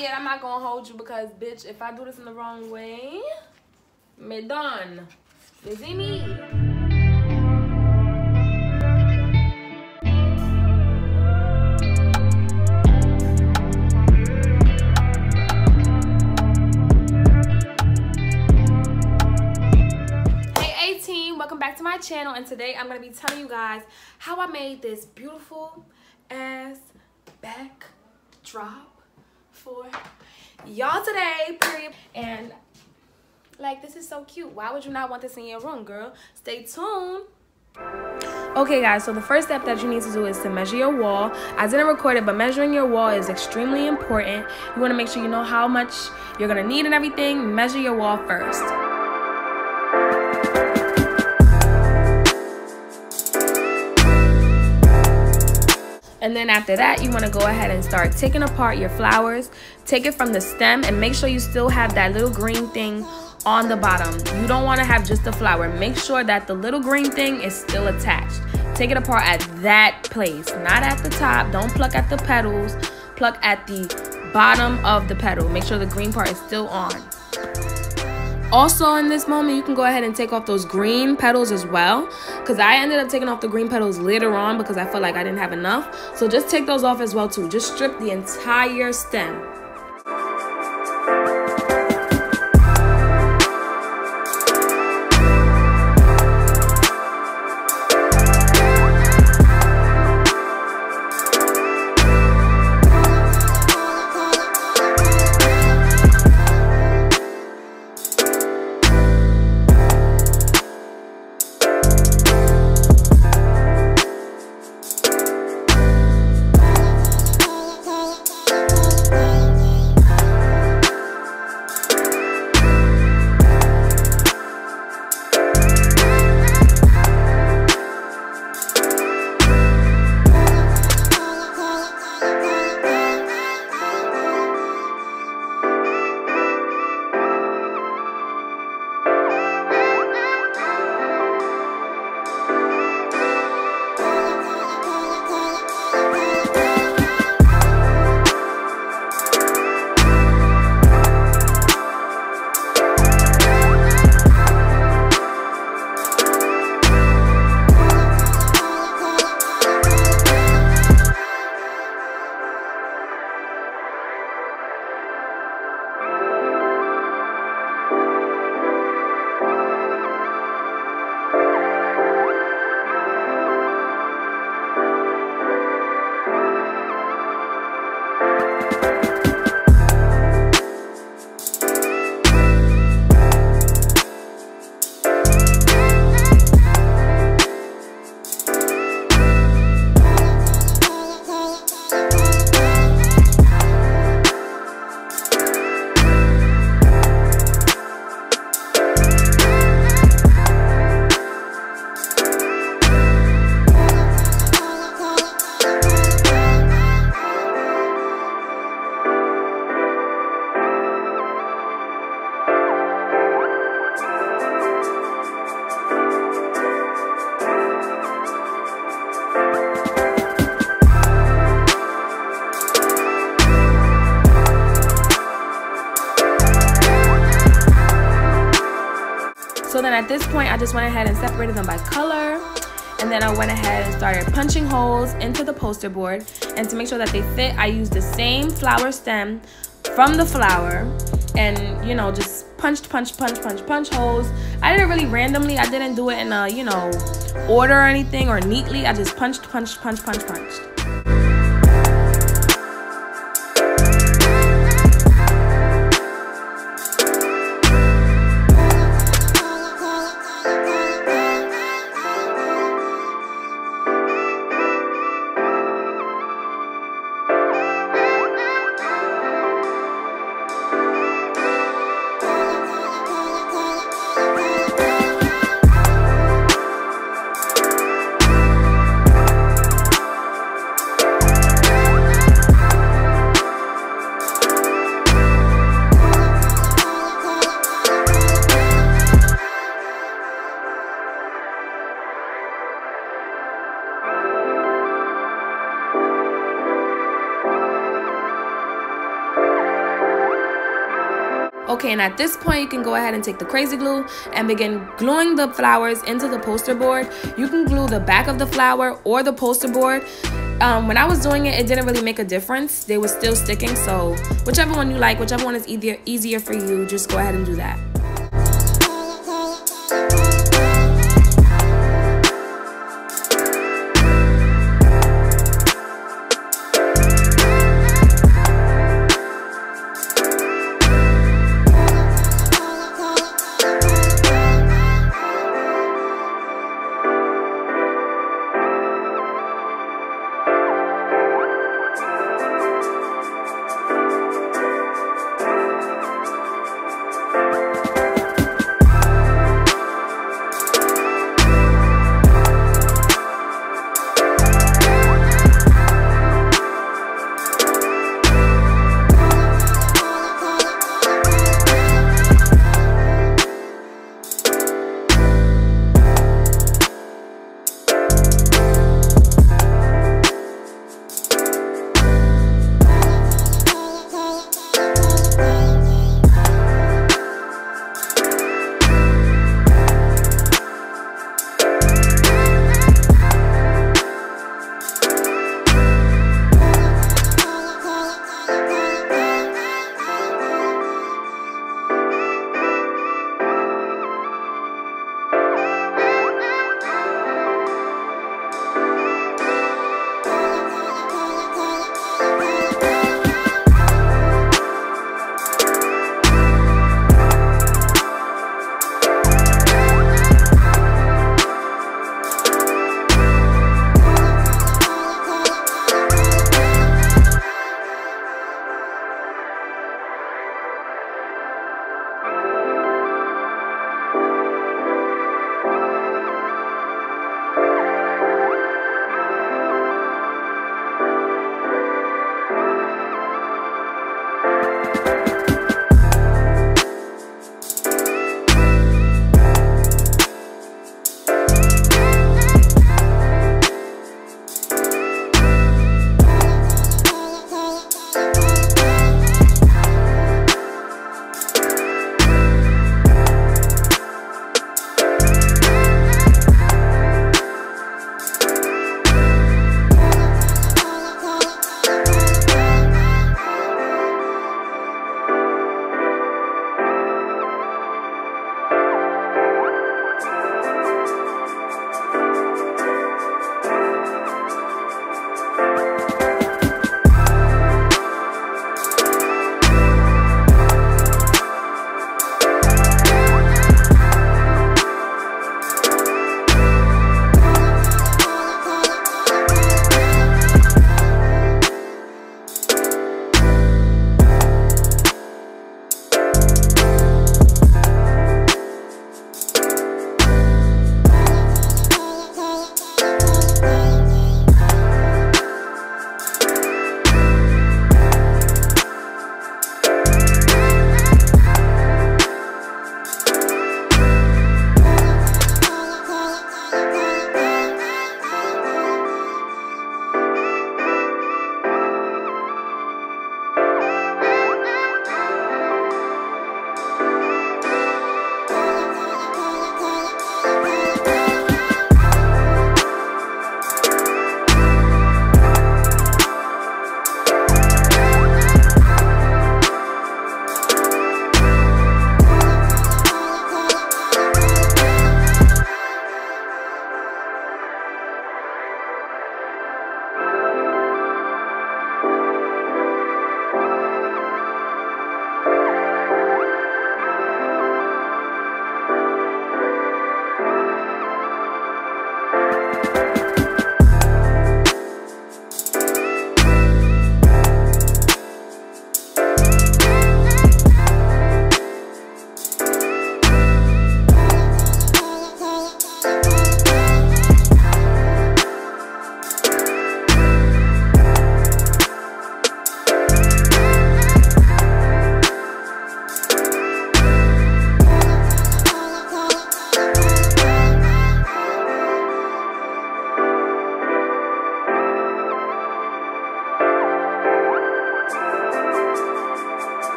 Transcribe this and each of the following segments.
scared. I'm not gonna hold you because, bitch, if I do this in the wrong way, me done. You see me? Hey, 18, welcome back to my channel, and today I'm gonna be telling you guys how I made this beautiful ass backdrop for y'all today, period. And like, this is so cute. Why would you not want this in your room, girl? Stay tuned. Okay guys, so the first step that you need to do is to measure your wall. I didn't record it, but measuring your wall is extremely important. You want to make sure you know how much you're gonna need and everything. Measure your wall first. And then after that, you want to go ahead and start taking apart your flowers. Take it from the stem and make sure you still have that little green thing on the bottom. You don't want to have just the flower. Make sure that the little green thing is still attached. Take it apart at that place, not at the top. Don't pluck at the petals. Pluck at the bottom of the petal. Make sure the green part is still on. Also, in this moment, you can go ahead and take off those green petals as well, because I ended up taking off the green petals later on because I felt like I didn't have enough. So just take those off as well too. Just strip the entire stem. So then at this point, I just went ahead and separated them by color. And then I went ahead and started punching holes into the poster board. And to make sure that they fit, I used the same flower stem from the flower. And, you know, just punch holes. I did it really randomly. I didn't do it in a, you know, order or anything or neatly. I just punched. Okay, and at this point, you can go ahead and take the KRAZY glue and begin gluing the flowers into the poster board. You can glue the back of the flower or the poster board. When I was doing it, it didn't really make a difference. They were still sticking, so whichever one you like, whichever one is easier for you, just go ahead and do that.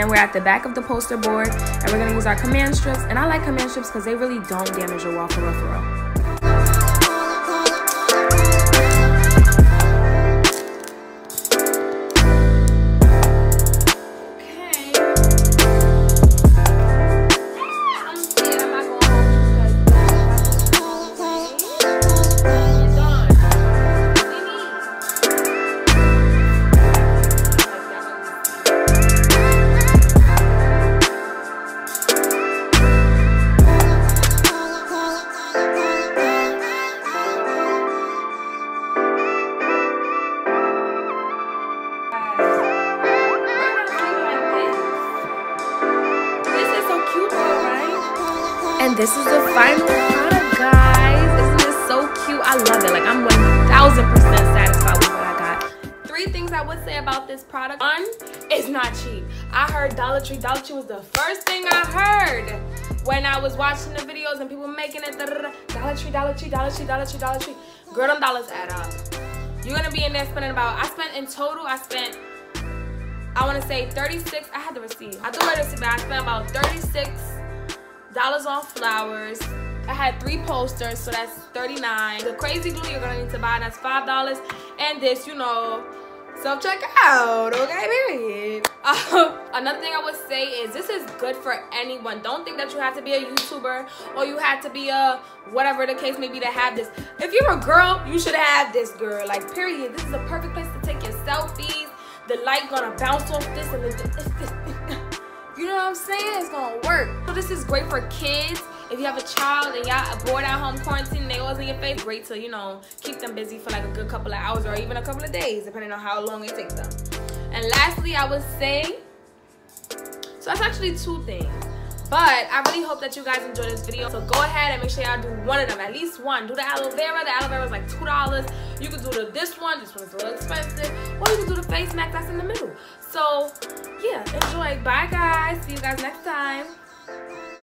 then we're at the back of the poster board, and we're gonna use our command strips. And I like command strips because they really don't damage your wall for real. And this is the final product, guys. Isn't this so cute? I love it. Like, I'm 1000% satisfied with what I got. 3 things I would say about this product. 1, it's not cheap. I heard Dollar Tree. Dollar Tree was the first thing I heard when I was watching the videos and people making it. Dollar Tree, Dollar Tree, Dollar Tree, Dollar Tree, Dollar Tree. Girl, them dollars add up. You're gonna be in there spending about, I spent, I want to say 36. I had the receipt. I threw away the receipt, but I spent about $36 on flowers. I had 3 posters, so that's $39. The KRAZY glue you're gonna need to buy, that's $5. And this, you know, self-checkout, okay, period. Another thing I would say is this is good for anyone. Don't think that you have to be a YouTuber or you have to be a whatever the case may be to have this. If you're a girl, you should have this, girl. Like, period. This is a perfect place to take your selfies. The light gonna bounce off this and you know what I'm saying? It's gonna work. So this is great for kids. If you have a child and y'all bored at home quarantine, they always in your face, great to, you know, keep them busy for like a good couple of hours or even a couple of days, depending on how long it takes them. And lastly, I would say, so that's actually 2 things. But I really hope that you guys enjoyed this video. So go ahead and make sure y'all do one of them, at least one. Do the aloe vera. The aloe vera is like $2. You can do this one. This one's a little expensive. Or you can do the face mask that's in the middle. So yeah, enjoy. Bye guys. See you guys next time.